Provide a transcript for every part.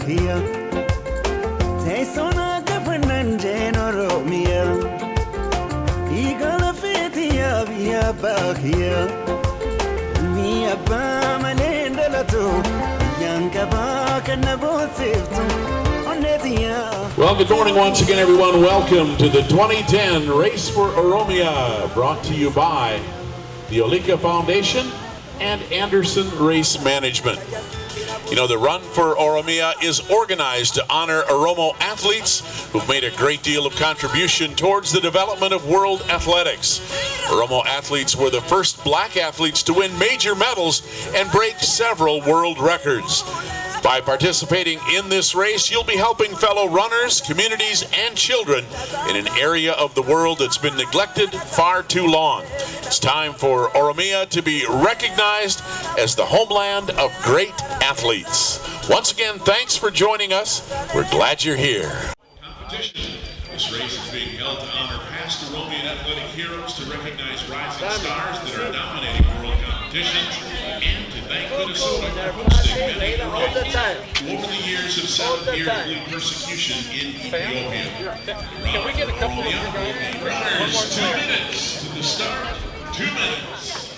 Bahia. Taisona Gapananjan Oromia. Eagle of Etia via Bahia. Mia Bamanendalato. Young Kabak and Nabo Sifton. Well, good morning once again, everyone. Welcome to the 2010 Race for Oromia, brought to you by the Olika Foundation and Anderson Race Management. You know, the Run for Oromia is organized to honor Oromo athletes who've made a great deal of contribution towards the development of world athletics. Oromo athletes were the first black athletes to win major medals and break several world records. By participating in this race, you'll be helping fellow runners, communities, and children in an area of the world that's been neglected far too long. It's time for Oromia to be recognized as the homeland of great athletes. Once again, thanks for joining us. We're glad you're here. Competition. This race is being held to honor past Oromian athletic heroes, to recognize rising stars that are dominating world competitions, and to thank Minnesota for hosting many Oromians who over the years have settled here to flee persecution in Ethiopia. Can we get a couple of runners? 2 minutes to the start. 2 minutes.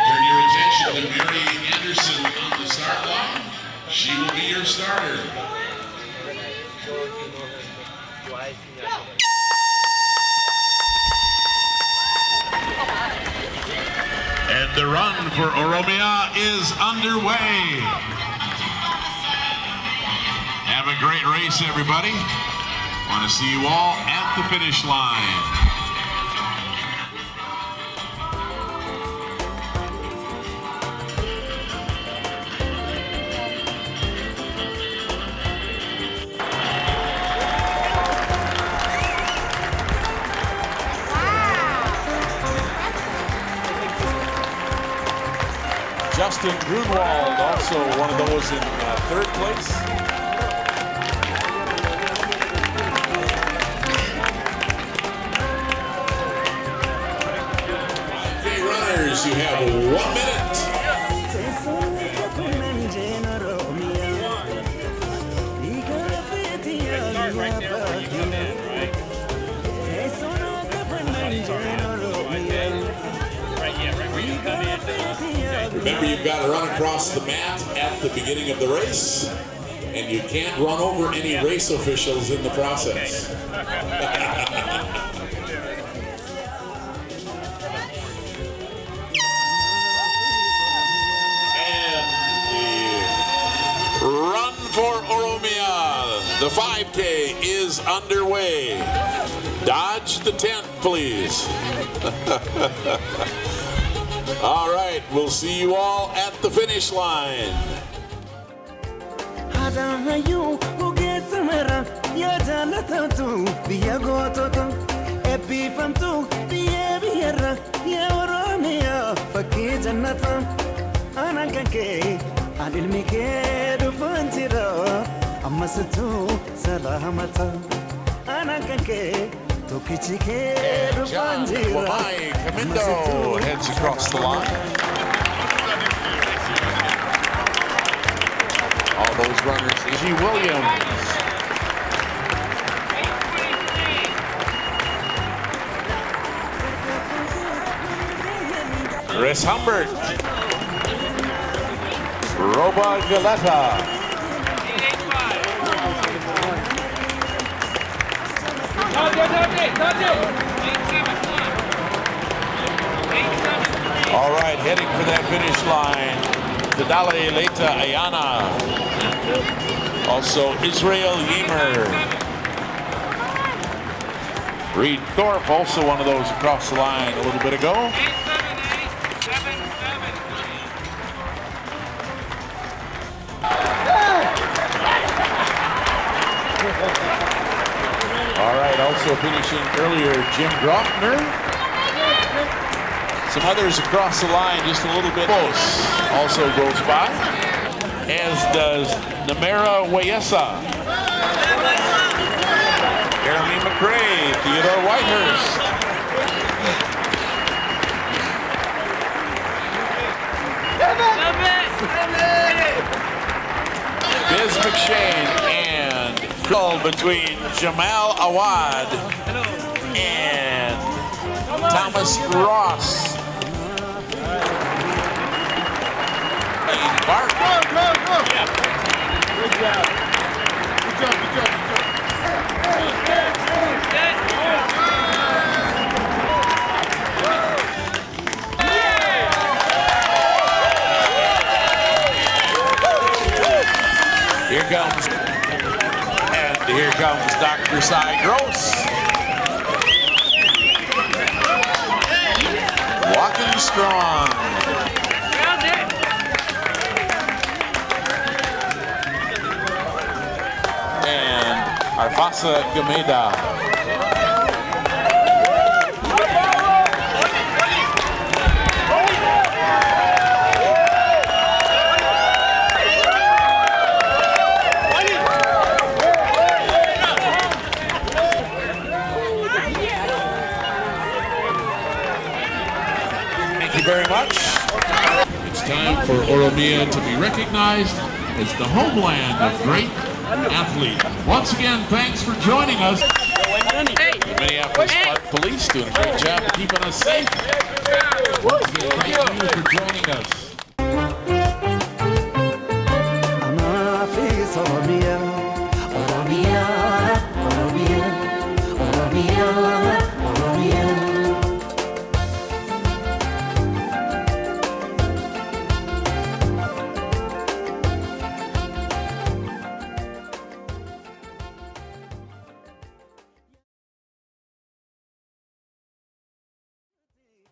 Turn your attention to Mary Anderson on the start line. She will be your starter. And the Run for Oromia is underway. Have a great race, everybody. Want to see you all at the finish line. Justin Grunwald, also one of those in third place. Okay, runners, you have 1 minute. Remember, you've got to run across the mat at the beginning of the race, and you can't run over any race officials in the process. And the Run for Oromia, the 5K is underway. Dodge the tent, please. All right, we'll see you all at the finish line. John Wamai Kamindo heads across the line. All those runners, G. Williams. Chris Humbert. Roba Galetta. All right, heading for that finish line, Tadale Leita Ayana. Also Israel Yemer. Reed Thorpe, also one of those across the line a little bit ago. All right, also finishing earlier, Jim Groffner. Some others across the line, just a little bit close, also goes by, as does Namera Wayesa. Jeremy McRae, Theodore Whitehurst. Shane and call between Jamal Awad and Thomas Ross. Bart. Yeah. Good job. Good job, good job, Here comes, and here comes Dr. Cy Gross. Walking strong. And Arfasa Gameda. Thank you very much. It's time for Oromia to be recognized as the homeland of great athletes. Once again, thanks for joining us. The Minneapolis Park Police doing a great job of keeping us safe. Once again, thank you for joining us.